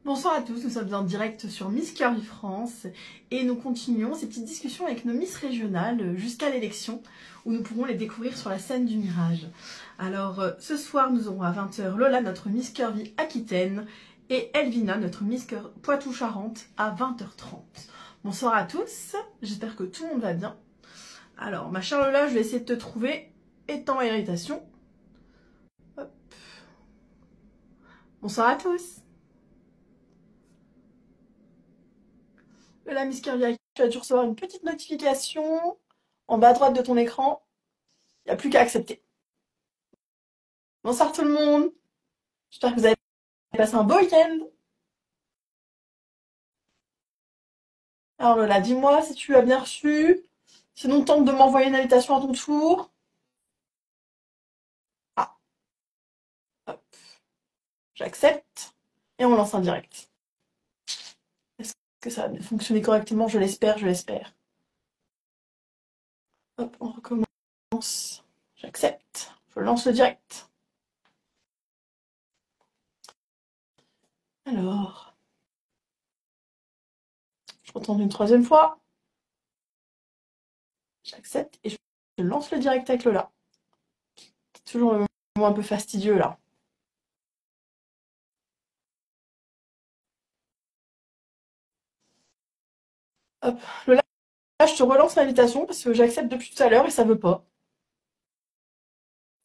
Bonsoir à tous, nous sommes en direct sur Miss Curvy France et nous continuons ces petites discussions avec nos Miss régionales jusqu'à l'élection où nous pourrons les découvrir sur la scène du Mirage. Alors ce soir nous aurons à 20h Lola, notre Miss Curvy Aquitaine, et Elvina, notre Miss Poitou-Charentes à 20h30. Bonsoir à tous, j'espère que tout le monde va bien. Alors ma chère Lola, je vais essayer de te trouver étant à irritation. Hop. Bonsoir à tous. Lola Miss Curvy, tu vas dû recevoir une petite notification en bas à droite de ton écran. Il n'y a plus qu'à accepter. Bonsoir tout le monde. J'espère que vous avez passé un beau week-end. Alors Lola, dis-moi si tu as bien reçu. Sinon, tente de m'envoyer une invitation à ton tour. Ah, hop, j'accepte. Et on lance un direct. Est-ce que ça va bien fonctionner correctement? Je l'espère, je l'espère. Hop, on recommence. J'accepte. Je lance le direct. Alors, je retourne une troisième fois. J'accepte et je lance le direct avec Lola. C'est toujours le moment un peu fastidieux là. Hop, Lola, je te relance l'invitation parce que j'accepte depuis tout à l'heure et ça veut pas.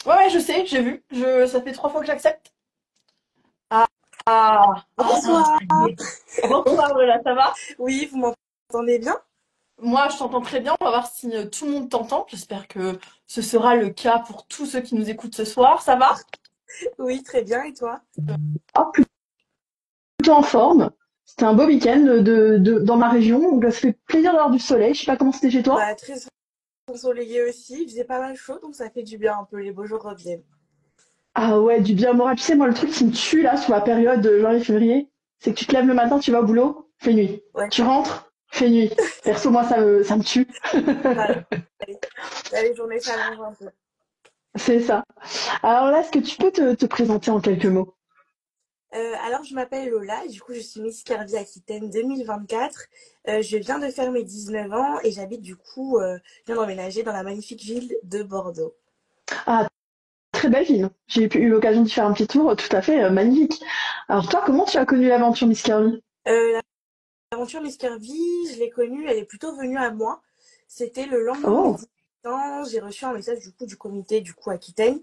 Ouais, je sais, j'ai vu. Ça fait 3 fois que j'accepte. Ah, Bonsoir. ça y est. Bonsoir Lola, ça va? Oui, vous m'entendez bien? Moi, je t'entends très bien. On va voir si tout le monde t'entend. J'espère que ce sera le cas pour tous ceux qui nous écoutent ce soir. Ça va? Oui, très bien. Et toi? Ah, plutôt en forme. C'était un beau week-end dans ma région. Donc, ça fait plaisir d'avoir du soleil. Je sais pas comment c'était chez toi. Bah, très ensoleillé aussi. Il faisait pas mal chaud, donc ça fait du bien un peu. Les beaux jours reviennent. Ah ouais, du bien moral. Tu sais, moi, le truc qui me tue là, sur la période janvier-février, c'est que tu te lèves le matin, tu vas au boulot, fait nuit. Ouais, Tu rentres, fait nuit. Perso, moi, ça me tue. pareil. Là, les journées s'allongent un peu. C'est ça. Alors là, est-ce que tu peux te présenter en quelques mots? Alors, je m'appelle Lola. Du coup, je suis Miss Curvy Aquitaine 2024. Je viens de faire mes 19 ans et j'habite du coup, je viens d'emménager dans la magnifique ville de Bordeaux. Ah, très belle ville. J'ai eu l'occasion d'y faire un petit tour, tout à fait magnifique. Alors toi, comment tu as connu l'aventure Miss Curvy? Euh, L'aventure Miss Curvy, je l'ai connue, elle est plutôt venue à moi. C'était le lendemain de mes Oh, 18 ans. J'ai reçu un message du coup du comité du coup Aquitaine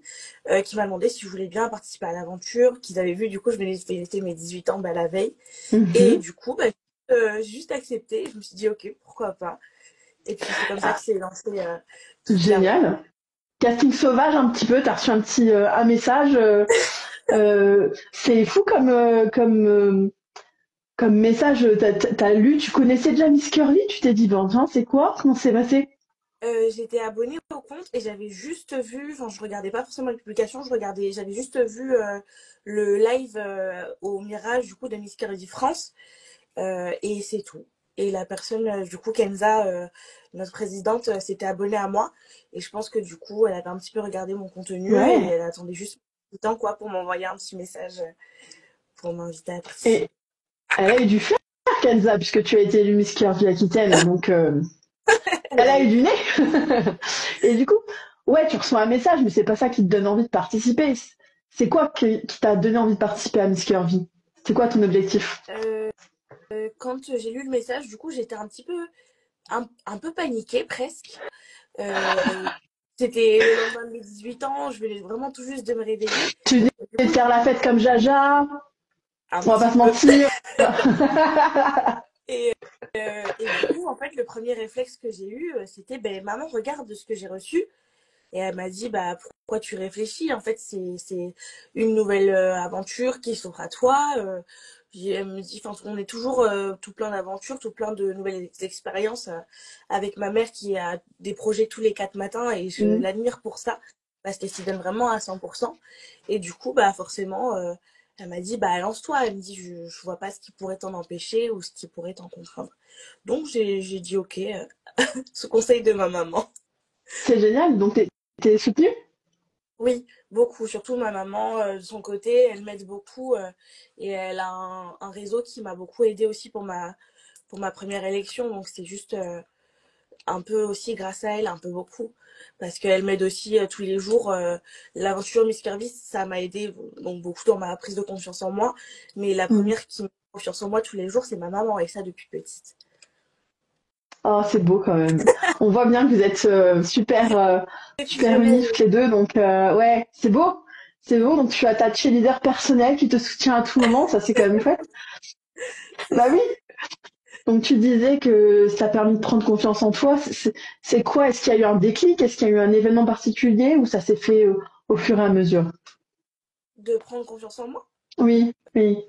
qui m'a demandé si je voulais bien participer à l'aventure, qu'ils avaient vu du coup je venais de fêter mes 18 ans bah, la veille. Et mhm. du coup, bah, j'ai juste accepté. Je me suis dit ok, pourquoi pas. Et puis c'est comme ça que Ah, s'est lancé toute l'aventure. génial. Casting sauvage un petit peu, t'as reçu un petit un message. C'est fou comme message. T'as lu, tu connaissais déjà Miss Curvy, tu t'es dit bon, tiens, c'est quoi? Comment c'est passé? J'étais abonnée au compte et j'avais juste vu, enfin je regardais pas forcément les publications, j'avais juste vu le live au Mirage du coup de Miss Curvy France. Et c'est tout. Et la personne, du coup, Kenza, notre présidente, s'était abonnée à moi. Et je pense que du coup, elle avait un petit peu regardé mon contenu et Ouais. elle attendait juste du temps, quoi, pour m'envoyer un petit message pour m'inviter à Et participer. elle a eu du flair, Kenza, puisque tu as été élue Miss Curvy Aquitaine, donc Elle elle a eu avait... du nez. Et du coup, ouais, tu reçois un message, mais c'est pas ça qui te donne envie de participer. C'est quoi qui t'a donné envie de participer à Miss Curvy? C'est quoi ton objectif? Euh, Quand j'ai lu le message, du coup, j'étais un petit peu, un peu paniquée presque. Euh, C'était le lendemain de mes 18 ans, je venais vraiment tout juste de me réveiller. Tu venais Du de coup, faire la fête comme Jaja, un on va pas petit se peu. mentir. Et du coup, en fait, le premier réflexe que j'ai eu, c'était, ben, maman, regarde ce que j'ai reçu. Et elle m'a dit, bah, pourquoi tu réfléchis? En fait, c'est une nouvelle aventure qui s'offre à toi. Elle me dit, enfin, on est toujours tout plein d'aventures, tout plein de nouvelles expériences avec ma mère qui a des projets tous les 4 matins et je Mm. l'admire pour ça parce qu'elle s'y donne vraiment à 100%. Et du coup, bah, forcément, elle m'a dit, bah, lance-toi. Elle me dit, je vois pas ce qui pourrait t'en empêcher ou ce qui pourrait t'en contraindre. Donc, j'ai dit, ok, ce conseil de ma maman. C'est génial, donc t'es soutenue? Oui, beaucoup. Surtout ma maman, de son côté, elle m'aide beaucoup et elle a un réseau qui m'a beaucoup aidé aussi pour ma première élection. Donc c'est juste un peu aussi grâce à elle, un peu beaucoup. Parce qu'elle m'aide aussi tous les jours. L'aventure Miss Curvy, ça m'a aidé donc beaucoup dans ma prise de confiance en moi. Mais la Mm. première qui me fait confiance en moi tous les jours, c'est ma maman et ça depuis petite. Oh, c'est beau quand même. On voit bien que vous êtes super unis toutes les deux, donc ouais, c'est beau. C'est beau, donc tu as ta cheerleader personnelle qui te soutient à tout moment, ça c'est quand même chouette. C'est Bah oui, ça. donc tu disais que ça t'a permis de prendre confiance en toi. C'est quoi? Est-ce qu'il y a eu un déclic? Est-ce qu'il y a eu un événement particulier ou ça s'est fait au fur et à mesure? De prendre confiance en moi. Oui, oui.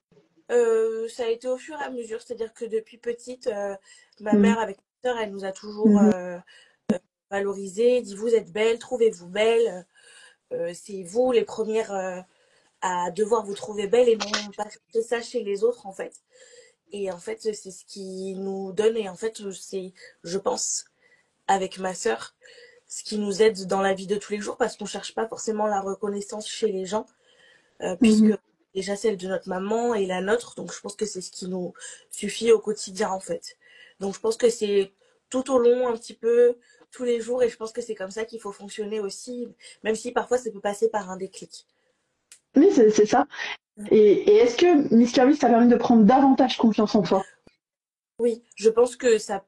Ça a été au fur et à mesure, c'est-à-dire que depuis petite, ma Mm, mère avec ma sœur, elle nous a toujours mhm, valorisé, dit vous êtes belle, trouvez-vous belle, c'est vous les premières à devoir vous trouver belle et non pas chercher ça chez les autres en fait. Et en fait, c'est ce qui nous donne et en fait, c'est, je pense, avec ma sœur, ce qui nous aide dans la vie de tous les jours parce qu'on cherche pas forcément la reconnaissance chez les gens puisque mhm. déjà celle de notre maman et la nôtre, donc je pense que c'est ce qui nous suffit au quotidien en fait. Donc je pense que c'est tout au long un petit peu tous les jours et je pense que c'est comme ça qu'il faut fonctionner aussi, même si parfois ça peut passer par un déclic. Oui, c'est ça. Et est-ce que Miss Curvis t'a permis de prendre davantage confiance en toi? Oui, je pense que ça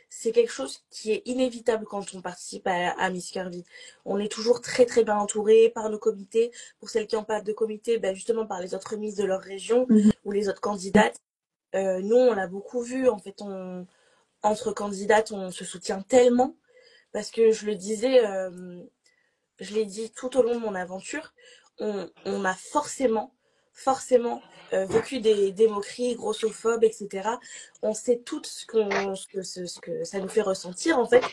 c'est quelque chose qui est inévitable quand on participe à Miss Curvy. On est toujours très très bien entouré par nos comités. Pour celles qui n'ont pas de comité, ben justement par les autres Miss de leur région Mhm. ou les autres candidates. Nous, on l'a beaucoup vu. En fait, entre candidates, on se soutient tellement. Parce que je le disais, je l'ai dit tout au long de mon aventure, on a forcément vécu des moqueries grossophobes, etc. On sait toutes ce que ça nous fait ressentir, en fait.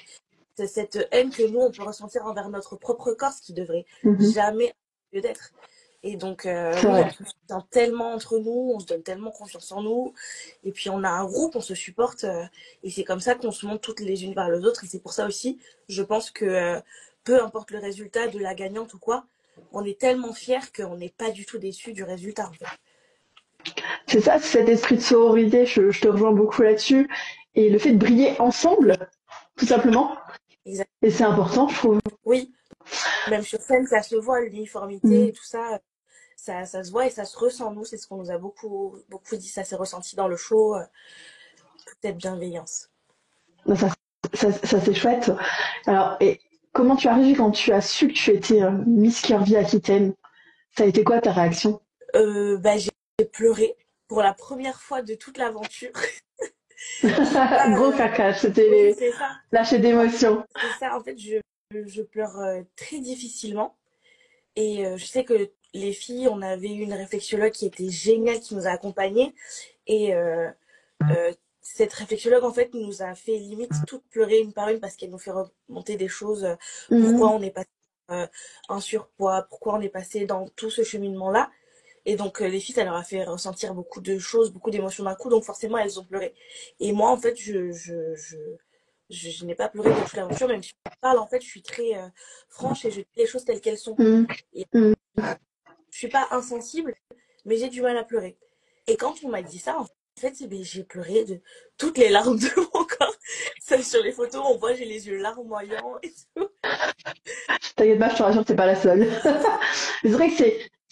C'est cette haine que nous, on peut ressentir envers notre propre corps, ce qui devrait Mhm. jamais avoir lieu d'être. Et donc, C'est oui, vrai. on se soutient tellement entre nous, on se donne tellement confiance en nous. Et puis, on a un groupe, on se supporte. Et c'est comme ça qu'on se monte toutes les unes vers les autres. Et c'est pour ça aussi, je pense que peu importe le résultat de la gagnante ou quoi, on est tellement fiers qu'on n'est pas du tout déçus du résultat, en fait. C'est ça, c'est cet esprit de sororité, je te rejoins beaucoup là-dessus. Et le fait de briller ensemble, tout simplement. Exact. Et c'est important, je trouve. Oui, même sur scène, ça se voit, l'uniformité Mm. et tout ça. Ça se voit et ça se ressent. Nous, c'est ce qu'on nous a beaucoup dit. Ça s'est ressenti dans le show, toute cette bienveillance. Ben, ça c'est chouette. Alors, et comment tu as réagi quand tu as su que tu étais Miss Curvy Aquitaine? Ça a été quoi ta réaction? Bah, j'ai pleuré pour la première fois de toute l'aventure. Je suis pas. Gros caca, c'était Oui, les c'est ça. lâcher d'émotion. C'est ça. En fait, je pleure très difficilement. Et je sais que les filles, on avait eu une réflexologue qui était géniale, qui nous a accompagnés. Et cette réflexologue, en fait, nous a fait limite toutes pleurer une par une parce qu'elle nous fait remonter des choses. Pourquoi Mm. on est passé un surpoids, pourquoi on est passé dans tout ce cheminement-là. Et donc, les filles, ça leur a fait ressentir beaucoup de choses, beaucoup d'émotions d'un coup. Donc, forcément, elles ont pleuré. Et moi, en fait, je n'ai pas pleuré de toute l'aventure. Même si je parle, en fait, je suis très franche et je dis les choses telles qu'elles sont. Mm. Et Mm. je suis pas insensible, mais j'ai du mal à pleurer. Et quand on m'a dit ça, en fait, ben, j'ai pleuré de toutes les larmes de mon corps. Ça, sur les photos, on voit, j'ai les yeux larmoyants et tout. T'inquiète pas, je te rassure, t'es pas la seule. C'est vrai que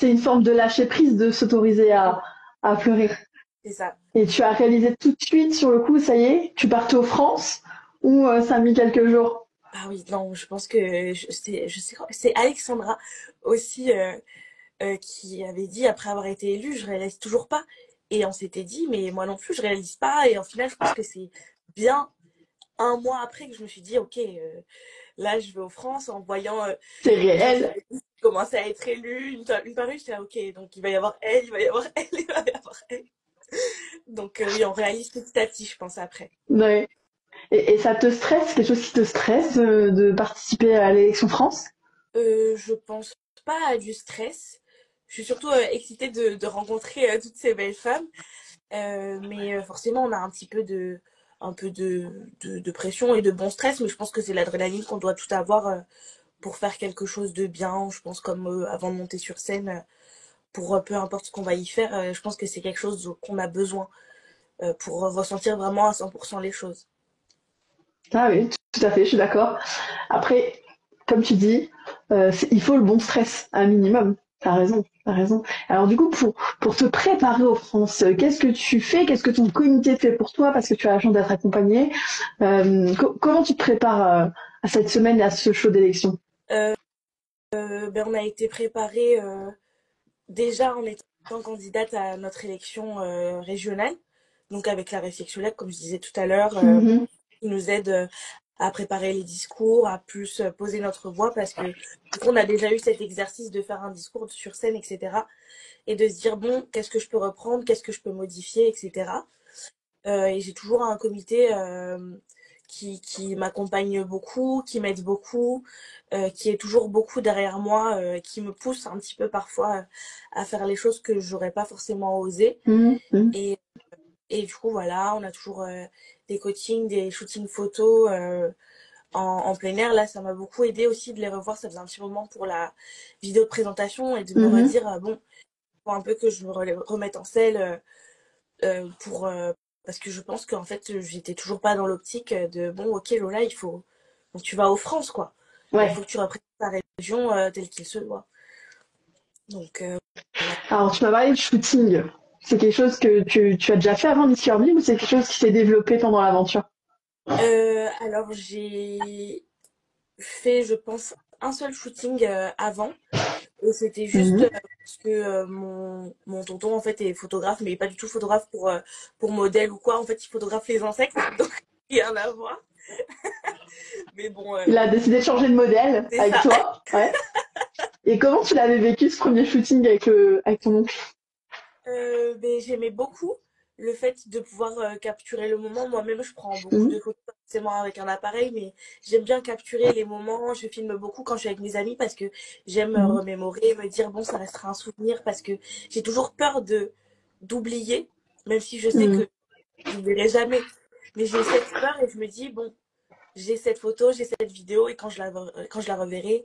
c'est une forme de lâcher prise de s'autoriser à pleurer. C'est ça. Et tu as réalisé tout de suite sur le coup, ça y est, tu partais aux France ou ça a mis quelques jours? Ah oui, non, je pense que je sais, c'est Alexandra aussi qui avait dit après avoir été élue, je réalise toujours pas. Et on s'était dit, mais moi non plus, je réalise pas. Et en final, je pense que c'est bien un mois après que je me suis dit, ok, là, je vais aux France en voyant C'est les réel. commencer à être élue une par une. J'étais là, ok, donc il va y avoir elle, il va y avoir elle, il va y avoir elle. Donc oui, on réalise petit à petit, je pense, après. Ouais. Et ça te stresse, quelque chose qui te stresse de participer à l'élection France? Je pense pas à du stress. Je suis surtout excitée de rencontrer toutes ces belles femmes. Mais forcément, on a un peu de pression et de bon stress. Mais je pense que c'est l'adrénaline qu'on doit tout avoir pour faire quelque chose de bien, je pense, comme avant de monter sur scène, pour peu importe ce qu'on va y faire, je pense que c'est quelque chose qu'on a besoin pour ressentir vraiment à 100% les choses. Ah oui, tout à fait, je suis d'accord. Après, comme tu dis, il faut le bon stress, un minimum. T'as raison, t'as raison. Alors du coup, pour te préparer aux France, qu'est-ce que tu fais? Qu'est-ce que ton comité fait pour toi? Parce que tu as la chance d'être accompagné. Comment tu te prépares à cette semaine et à ce show d'élection? Euh, on a été préparé déjà en étant candidate à notre élection régionale, donc avec la réflexiologue, comme je disais tout à l'heure, Mhm, qui nous aide à préparer les discours, à plus poser notre voix, parce que du coup, on a déjà eu cet exercice de faire un discours sur scène, etc. Et de se dire, bon, qu'est-ce que je peux reprendre, qu'est-ce que je peux modifier, etc. Et j'ai toujours un comité qui m'accompagne beaucoup, qui m'aide beaucoup, qui est toujours beaucoup derrière moi, qui me pousse un petit peu parfois à faire les choses que j'aurais pas forcément osé. mhm, mhm. Et, et du coup, voilà, on a toujours des coachings, des shootings photos en plein air. Là, ça m'a beaucoup aidé aussi de les revoir. Ça faisait un petit moment pour la vidéo de présentation et de me Mhm. redire, bon, faut un peu que je me remette en selle pour parce que je pense qu'en fait j'étais toujours pas dans l'optique de bon ok Lola il faut donc tu vas aux France quoi, il Ouais. faut que tu représentes ta région telle qu'il se doit, donc voilà. Alors tu m'as parlé de shooting. C'est quelque chose que tu as déjà fait avant Miss Kirby ou c'est quelque chose qui s'est développé pendant l'aventure? Alors j'ai fait je pense un seul shooting avant et c'était juste Mhm. parce que mon tonton en fait est photographe mais pas du tout photographe pour modèle ou quoi, en fait il photographe les insectes donc rien à voir, mais bon Il a décidé de changer de modèle c'est avec ça. toi. Ouais. Et comment tu l'avais vécu ce premier shooting avec ton oncle? Ben, j'aimais beaucoup le fait de pouvoir capturer le moment. Moi-même, je prends beaucoup de Mhm. photos, pas forcément avec un appareil, mais j'aime bien capturer les moments. Je filme beaucoup quand je suis avec mes amis parce que j'aime Mhm. remémorer, me dire, bon, ça restera un souvenir parce que j'ai toujours peur de d'oublier, même si je sais Mhm. que j'oublierai jamais. Mais j'ai cette peur et je me dis, bon, j'ai cette photo, j'ai cette vidéo et quand je la reverrai,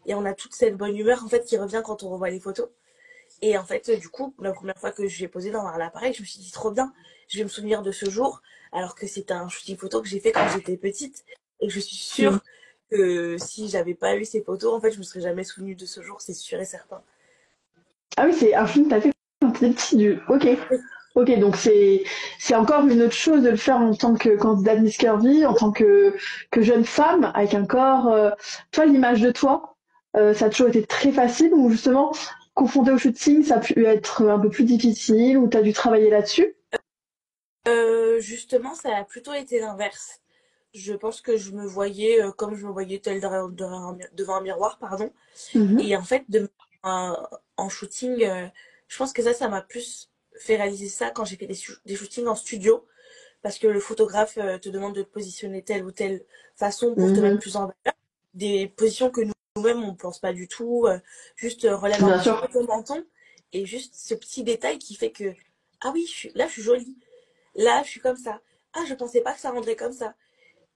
et on a toute cette bonne humeur en fait qui revient quand on revoit les photos. Et en fait, du coup, la première fois que j'ai posé dans l'appareil, je me suis dit trop bien, je vais me souvenir de ce jour, alors que c'est un shooting photo que j'ai fait quand j'étais petite. Et je suis Mhm. sûre que si j'avais pas eu ces photos, en fait, je me serais jamais souvenue de ce jour, c'est sûr et certain. Ah oui, c'est un film que t'as fait quand t'étais petit. Ok. Ok, donc c'est encore une autre chose de le faire en tant que candidate Miss Curvy, en tant que jeune femme avec un corps. Toi, l'image de toi, ça a toujours été très facile ou justement confronté au shooting, ça a pu être un peu plus difficile ou t'as dû travailler là-dessus? Justement, ça a plutôt été l'inverse. Je pense que je me voyais comme je me voyais telle devant un miroir, pardon. Mhm. Et en fait, en shooting, je pense que ça m'a plus fait réaliser ça quand j'ai fait des shootings en studio. Parce que le photographe te demande de te positionner telle ou telle façon pour te mettre Mhm. plus en valeur. Des positions que nous-mêmes, on ne pense pas du tout. Juste relève un Bien petit peu sûr. ton menton. Et juste ce petit détail qui fait que, ah oui, là, je suis jolie. Là, je suis comme ça. Ah, je pensais pas que ça rendrait comme ça.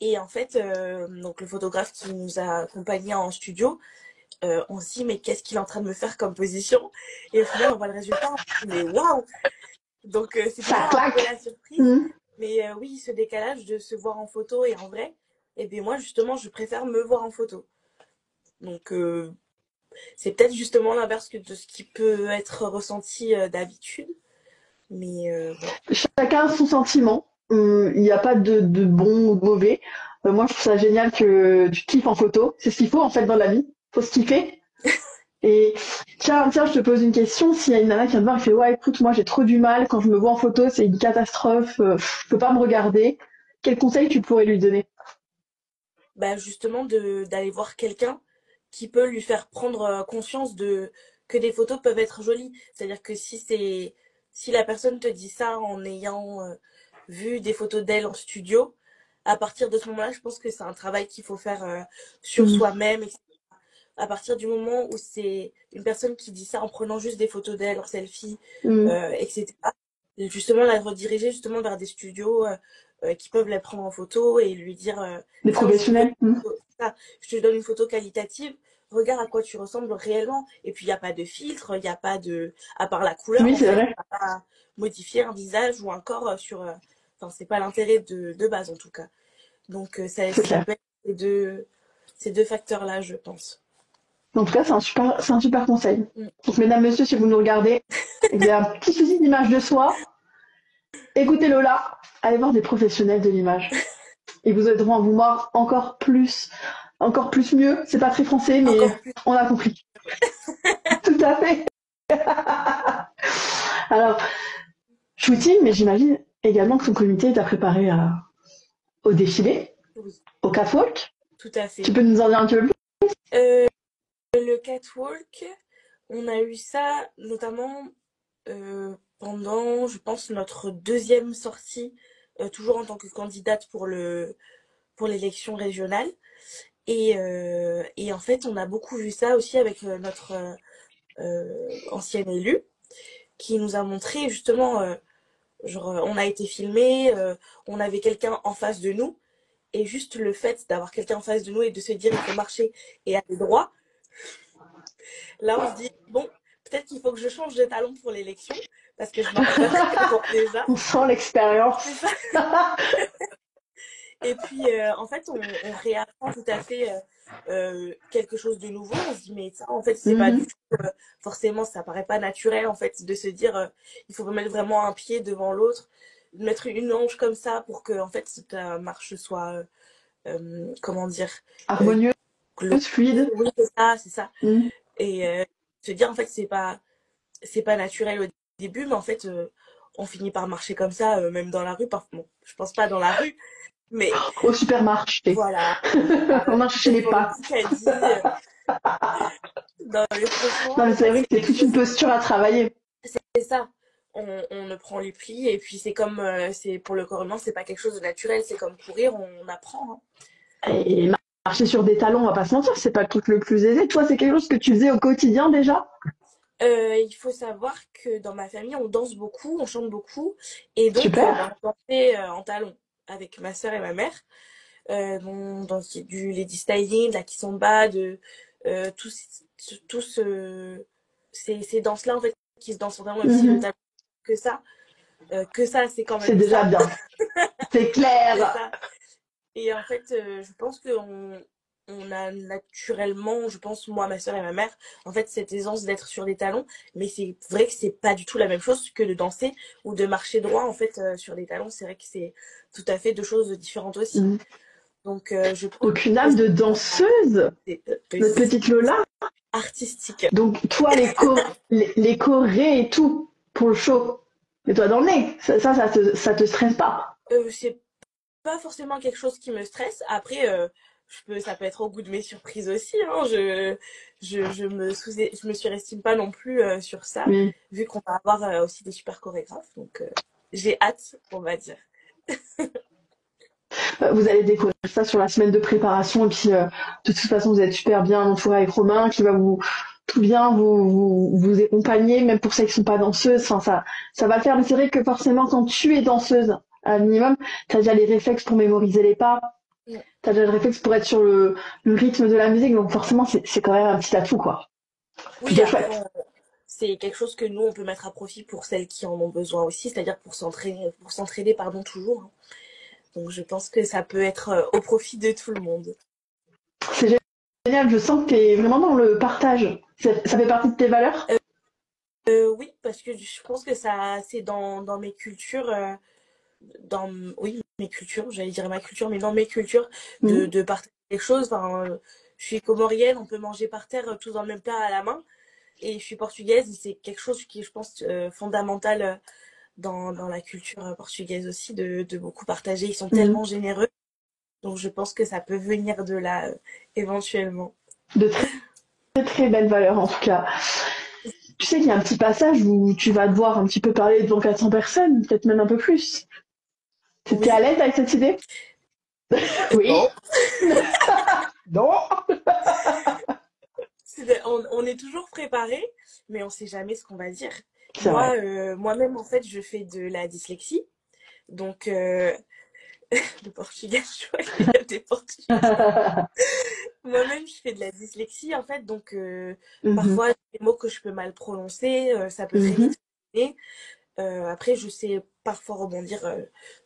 Et en fait, donc le photographe qui nous a accompagnés en studio, on se dit, mais qu'est-ce qu'il est en train de me faire comme position? Et au final, on voit le résultat. On se dit, mais waouh! Donc, c'est Ça toujours un peu claque. la surprise. Mhm. Mais oui, ce décalage de se voir en photo et en vrai, et bien moi, justement, je préfère me voir en photo. Donc, c'est peut-être justement l'inverse de ce qui peut être ressenti d'habitude. Mais voilà. Chacun a son sentiment. Il n'y a pas de bon ou de mauvais. Moi, je trouve ça génial que tu kiffes en photo. C'est ce qu'il faut en fait dans la vie. Faut se kiffer. Et tiens, je te pose une question. S'il y a une nana qui vient te voir et fait ouais, écoute, moi j'ai trop du mal quand je me vois en photo, c'est une catastrophe. Je peux pas me regarder. Quel conseil tu pourrais lui donner? Bah, justement, d'aller voir quelqu'un qui peut lui faire prendre conscience de que des photos peuvent être jolies. C'est-à-dire que si la personne te dit ça en ayant vu des photos d'elle en studio, à partir de ce moment-là, je pense que c'est un travail qu'il faut faire sur Mhm. soi-même. À partir du moment où c'est une personne qui dit ça en prenant juste des photos d'elle en selfie, Mhm. etc. Justement, la rediriger justement vers des studios qui peuvent les prendre en photo et lui dire Des tiens, professionnels. je te donne une photo qualitative, regarde à quoi tu ressembles réellement. Et puis il n'y a pas de filtre, il n'y a pas de. À part la couleur, Oui, en c'est fait, vrai. on va pas modifier un visage ou un corps sur. Enfin, c'est pas l'intérêt de base en tout cas. Donc C'est ça clair. peut être ces deux facteurs-là, je pense. En tout cas, c'est un super conseil. Mm. Donc, mesdames, messieurs, si vous nous regardez et que vous avez un petit souci d'image de soi, écoutez Lola, allez voir des professionnels de l'image. Ils vous aideront à vous voir encore plus mieux. C'est pas très français, mais Encore plus. on a compris. Tout à fait. Alors, shooting, mais j'imagine également que ton comité t'a préparé au défilé, Oui, au catwalk. tout à Tu fait. peux nous en dire un peu plus? Euh, le catwalk, on a eu ça notamment pendant, je pense, notre deuxième sortie, toujours en tant que candidate pour l'élection régionale. Et en fait, on a beaucoup vu ça aussi avec notre ancienne élue, qui nous a montré justement, genre, on a été filmé, on avait quelqu'un en face de nous, et juste le fait d'avoir quelqu'un en face de nous et de se dire il faut marcher et aller droit, là on se dit bon, peut-être qu'il faut que je change de talon pour l'élection, parce que je marche pas très droit déjà. On sent C'est l'expérience. ça. Et puis, en fait, on réapprend tout à fait quelque chose de nouveau. On se dit, mais ça, en fait, c'est pas du Mhm. tout, forcément, ça paraît pas naturel, en fait, de se dire, il faut mettre vraiment un pied devant l'autre, mettre une hanche comme ça pour que, en fait, ta marche soit, comment dire, euh, Harmonieuse, glo- fluide. oui, c'est ça, c'est ça. Mhm. Et se dire, en fait, c'est pas naturel au début, mais en fait, on finit par marcher comme ça, même dans la rue. Bon, je pense pas dans la rue, mais Au supermarché. voilà, On marche chez les devant le pas. petit caddie. Non, mais franchement, Non, mais c'est vrai c'est que c'est quelque toute une chose. posture à travailler. C'est ça. On ne prend les plis et puis c'est comme c'est pour le corps humain, c'est pas quelque chose de naturel. C'est comme courir, on apprend. Hein. Et marcher sur des talons, on va pas se mentir, c'est pas le truc le plus aisé. Toi, c'est quelque chose que tu faisais au quotidien déjà? Il faut savoir que dans ma famille, on danse beaucoup, on chante beaucoup et donc Super. bah, on dansait en talons avec ma sœur et ma mère. On dansait du lady styling, de la kizomba, de tout ces danses-là en fait qui se dansent vraiment même si le Mhm. talon que ça c'est quand C'est même déjà ça. bien. C'est C'est clair. ça. Et en fait, je pense on a naturellement, je pense, moi, ma soeur et ma mère, en fait, cette aisance d'être sur des talons. Mais c'est vrai que c'est pas du tout la même chose que de danser ou de marcher droit, en fait, sur des talons. C'est vrai que c'est tout à fait deux choses différentes aussi. Mhm. Donc, je pense Aucune que âme de danseuse, notre c'est petite Lola. artistique. Donc, toi, les chorés et tout, pour le show. Mais toi, dans le nez, ça te stresse pas. C'est pas forcément quelque chose qui me stresse. Après, ça peut être au goût de mes surprises aussi. Hein. Je me surestime pas non plus sur ça, Oui. vu qu'on va avoir aussi des super chorégraphes. Donc, j'ai hâte, on va dire. Vous allez découvrir ça sur la semaine de préparation. Et puis, de toute façon, vous êtes super bien entouré avec Romain, qui va vous tout bien vous accompagner, même pour celles qui sont pas danseuses. Enfin, ça va le faire. Mais c'est vrai que forcément, quand tu es danseuse, à minimum, tu as déjà les réflexes pour mémoriser les pas. Mm. Tu as déjà le réflexe pour être sur le rythme de la musique. Donc, forcément, c'est quand même un petit atout, quoi. Oui, Plutôt après, chouette. c'est quelque chose que nous, on peut mettre à profit pour celles qui en ont besoin aussi, c'est-à-dire pour s'entraider, pardon, toujours. Hein. Donc, je pense que ça peut être au profit de tout le monde. C'est génial. Je sens que tu es vraiment dans le partage. Ça fait partie de tes valeurs. Oui, parce que je pense que ça, c'est dans mes cultures. Oui, mes cultures, j'allais dire ma culture, mais dans mes cultures, Mhm. de partager quelque chose. Enfin, je suis comorienne, on peut manger par terre tous dans le même plat à la main. Et je suis portugaise, et c'est quelque chose qui est, je pense, fondamental dans la culture portugaise aussi, de beaucoup partager. Ils sont Mhm. tellement généreux, donc je pense que ça peut venir de là, éventuellement. De très, très belles valeurs, en tout cas. Tu sais qu'il y a un petit passage où tu vas devoir un petit peu parler devant 400 personnes, peut-être même un peu plus. T'es à Oui, l'aise avec cette idée? Oui. non. Non. On est toujours préparé, mais on sait jamais ce qu'on va dire. C'est vrai. Moi-même, en fait, je fais de la dyslexie. Donc, Le Portugal, je vois l'élève des Portugais. Moi-même, je fais de la dyslexie, en fait, donc Mhm, parfois, des mots que je peux mal prononcer, ça peut très mhm, vite m'énerver. Après, je sais parfois rebondir,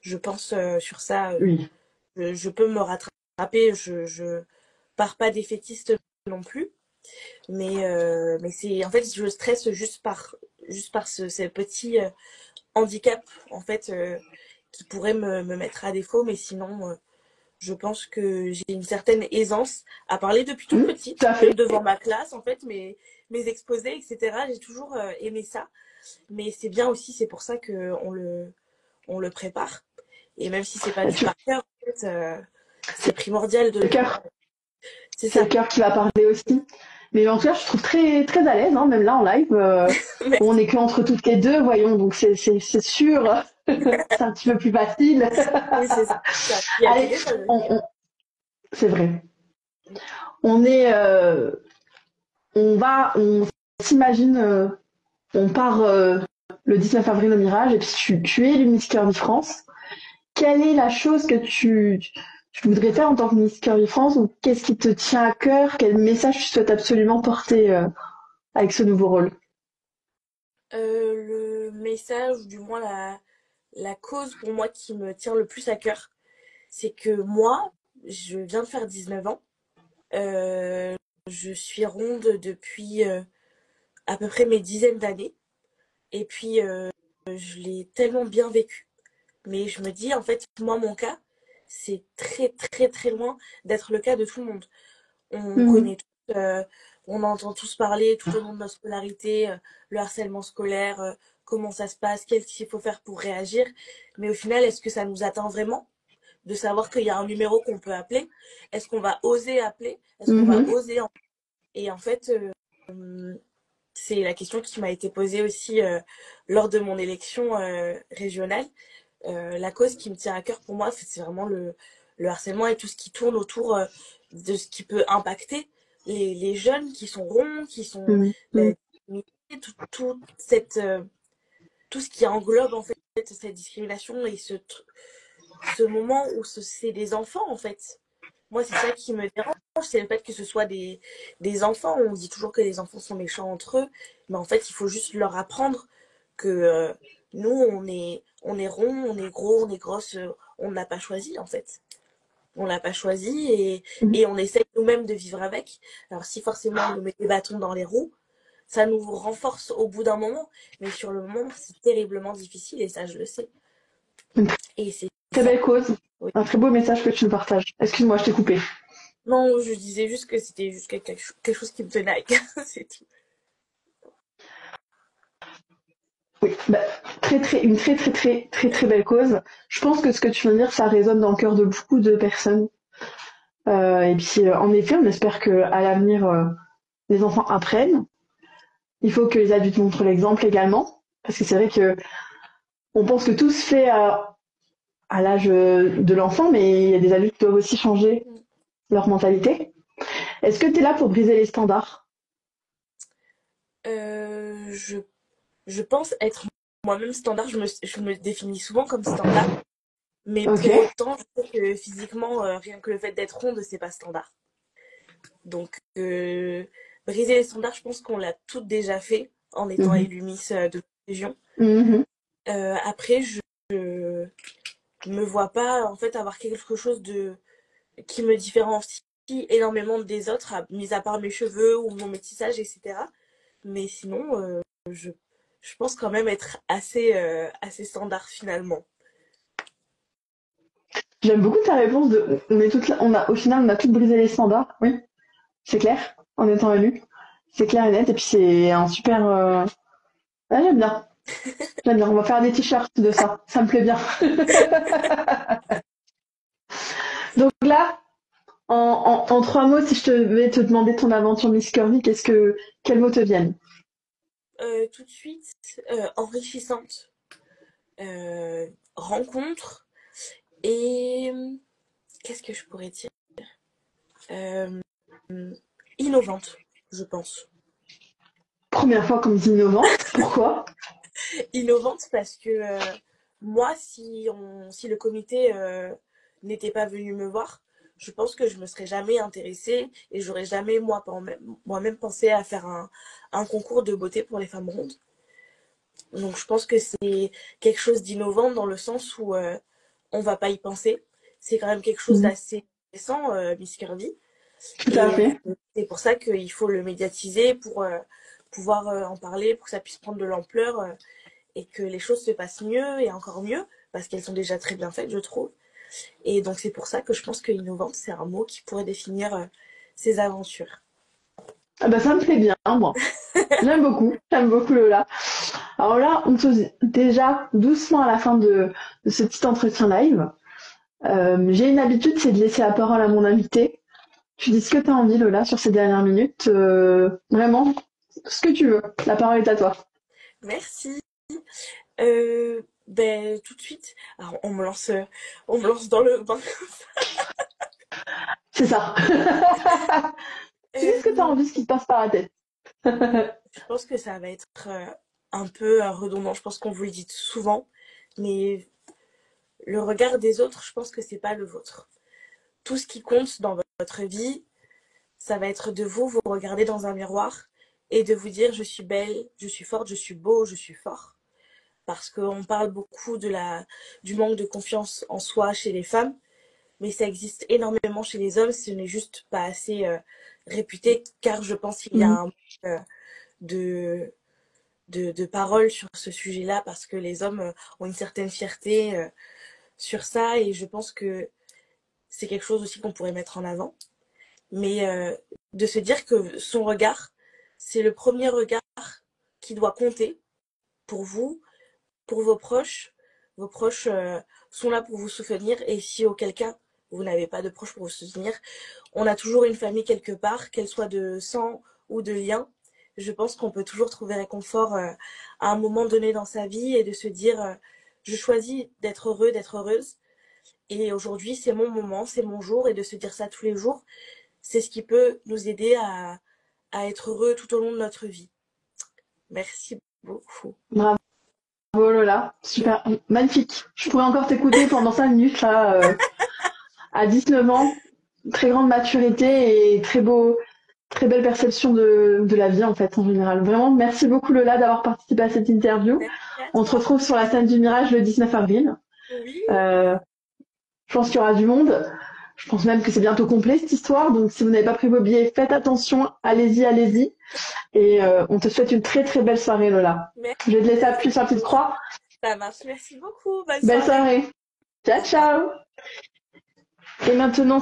je pense, sur ça. oui. Je peux me rattraper, je pars pas défaitiste non plus. Mais c'est, en fait, je stresse juste par ce petit handicap, en fait, qui pourrait me mettre à défaut. Mais sinon, je pense que j'ai une certaine aisance à parler depuis toute Tout petite, à même fait. devant ma classe, en fait, mes exposés, etc. J'ai toujours aimé ça. Mais c'est bien aussi, c'est pour ça on le prépare. Et même si c'est pas du Tu- par cœur, en fait, c'est primordial de Le le. cœur, C'est c'est le ça. cœur qui va parler aussi. Mais en tout cas, je trouve très, très à l'aise, hein, même là en live. On Merci. n'est qu'entre toutes les deux, voyons, donc c'est sûr, c'est un petit peu plus facile. Oui, c'est ça. Il y a le Allez, téléphone on, aussi. on- c'est vrai. On est, on s'imagine, on part le 19 avril au Mirage et puis tu es le Miss Curvy France. Quelle est la chose que tu voudrais faire en tant que Miss Curvy France ou qu'est-ce qui te tient à cœur? Quel message tu souhaites absolument porter avec ce nouveau rôle? Le message, ou du moins la cause pour moi qui me tient le plus à cœur, c'est que moi, je viens de faire 19 ans. Euh, je suis ronde depuis à peu près mes dizaines d'années. Et puis, je l'ai tellement bien vécu. Mais je me dis, en fait, moi, mon cas, c'est très, très, très loin d'être le cas de tout le monde. On Mhm. connaît tous, on entend tous parler tout au long de notre scolarité, le harcèlement scolaire, comment ça se passe, qu'est-ce qu'il faut faire pour réagir. Mais au final, est-ce que ça nous atteint vraiment de savoir qu'il y a un numéro qu'on peut appeler? Est-ce qu'on va oser appeler? Est-ce qu'on va Mhm. oser en... Et en fait, c'est la question qui m'a été posée aussi lors de mon élection régionale. La cause qui me tient à cœur pour moi, c'est vraiment le harcèlement et tout ce qui tourne autour de ce qui peut impacter les jeunes qui sont ronds, qui sont Mhm. ben, Mhm. tout cette, tout ce qui englobe en fait cette discrimination et ce moment où c'est des enfants en fait. Moi, c'est ça qui me dérange, c'est le fait que ce soit des enfants. On dit toujours que les enfants sont méchants entre eux, mais en fait, il faut juste leur apprendre que nous, on est rond, on est gros, on est grosse, on ne l'a pas choisi en fait. On l'a pas choisi Mhm. et on essaie nous-mêmes de vivre avec. Alors si forcément on nous met des bâtons dans les roues, ça nous renforce au bout d'un moment, mais sur le moment, c'est terriblement difficile et ça, je le sais. Une Et c'est très ça. belle cause, Oui. un très beau message que tu nous partages. Excuse-moi, je t'ai coupé. Non, je disais juste que c'était juste quelque chose qui me tenait à cœur, c'est tout. Oui, bah, une très très très très très belle cause. Je pense que ce que tu viens de dire, ça résonne dans le cœur de beaucoup de personnes. Et puis, en effet, on espère que à l'avenir, les enfants apprennent. Il faut que les adultes montrent l'exemple également, parce que c'est vrai que on pense que tout se fait à l'âge de l'enfant, mais il y a des adultes qui doivent aussi changer leur mentalité. Est-ce que tu es là pour briser les standards? Euh, je, je pense être moi-même standard, je me définis souvent comme standard, mais Ok. pour autant, je sais que physiquement, rien que le fait d'être ronde, c'est pas standard. Donc, briser les standards, je pense qu'on l'a toutes déjà fait en étant Mhm. élu Miss de région. Mhm. Après, je me vois pas en fait avoir quelque chose de qui me différencie énormément des autres, mis à part mes cheveux ou mon métissage, etc. Mais sinon, je pense quand même être assez standard finalement. J'aime beaucoup ta réponse de on est toutes là, au final on a toutes brisé les standards. Oui, c'est clair, en étant élu. C'est clair et net, et puis c'est un super. Ah, j'aime bien. J'aime bien. On va faire des t-shirts de ça. Ça me plaît bien. Donc là, en trois mots, si je te vais te demander ton aventure Miss Curvy, quels mots te viennent? Tout de suite, enrichissante, rencontre et qu'est-ce que je pourrais dire? Euh, Innovante, je pense. Première fois qu'on me dit innovante. Pourquoi? Innovante parce que moi, si le comité n'était pas venu me voir, je pense que je me serais jamais intéressée et j'aurais jamais moi-même pensé à faire un concours de beauté pour les femmes rondes. Donc je pense que c'est quelque chose d'innovant dans le sens où on va pas y penser. C'est quand même quelque chose Mhm. d'assez récent, Miss Curvy. Tout à Et fait. c'est pour ça qu'il faut le médiatiser pour pouvoir en parler, pour que ça puisse prendre de l'ampleur et que les choses se passent mieux et encore mieux, parce qu'elles sont déjà très bien faites, je trouve. Et donc c'est pour ça que je pense que innovante, c'est un mot qui pourrait définir ces aventures. Ah bah ça me plaît bien, moi. J'aime beaucoup Lola. Alors là, on touche déjà doucement à la fin de ce petit entretien live. J'ai une habitude, c'est de laisser la parole à mon invité. Tu dis ce que tu as envie, Lola, sur ces dernières minutes. Vraiment, ce que tu veux. La parole est à toi. Merci. Ben tout de suite, alors on me lance dans le bain. C'est ça. Tu dis ce que tu as Euh, envie, ce qui te passe par la tête. je pense que ça va être un peu redondant. Je pense qu'on vous le dit souvent, mais le regard des autres, je pense que c'est pas le vôtre. Tout ce qui compte dans votre vie, ça va être de vous regarder dans un miroir et de vous dire je suis belle, je suis forte, je suis beau, je suis fort. Parce qu'on parle beaucoup du manque de confiance en soi chez les femmes, mais ça existe énormément chez les hommes, ce n'est juste pas assez réputé, car je pense qu'il y a Mhm. un manque de, de paroles sur ce sujet-là, parce que les hommes ont une certaine fierté sur ça, et je pense que c'est quelque chose aussi qu'on pourrait mettre en avant. Mais de se dire que son regard, c'est le premier regard qui doit compter pour vous, pour vos proches. Vos proches sont là pour vous soutenir et si auquel cas vous n'avez pas de proches pour vous soutenir, on a toujours une famille quelque part, qu'elle soit de sang ou de lien. Je pense qu'on peut toujours trouver réconfort à un moment donné dans sa vie et de se dire je choisis d'être heureux, d'être heureuse. Et aujourd'hui, c'est mon moment, c'est mon jour et de se dire ça tous les jours, c'est ce qui peut nous aider à être heureux tout au long de notre vie. Merci beaucoup. Bravo Lola. Super. Magnifique. Je pourrais encore t'écouter pendant 5 minutes là. À 19 ans, très grande maturité et très belle perception de la vie en fait en général. Vraiment, merci beaucoup Lola d'avoir participé à cette interview. Merci à On se toi. retrouve sur la scène du Mirage le 19 avril. Oui, Euh, je pense qu'il y aura du monde. Je pense même que c'est bientôt complet cette histoire. Donc si vous n'avez pas pris vos billets, faites attention. Allez-y, allez-y. Et on te souhaite une très très belle soirée Lola. Je vais te laisser appuyer sur la petite merci. croix. Ça marche. Merci beaucoup. Bonne Belle soirée. soirée. Au Ciao revoir. ciao. Et maintenant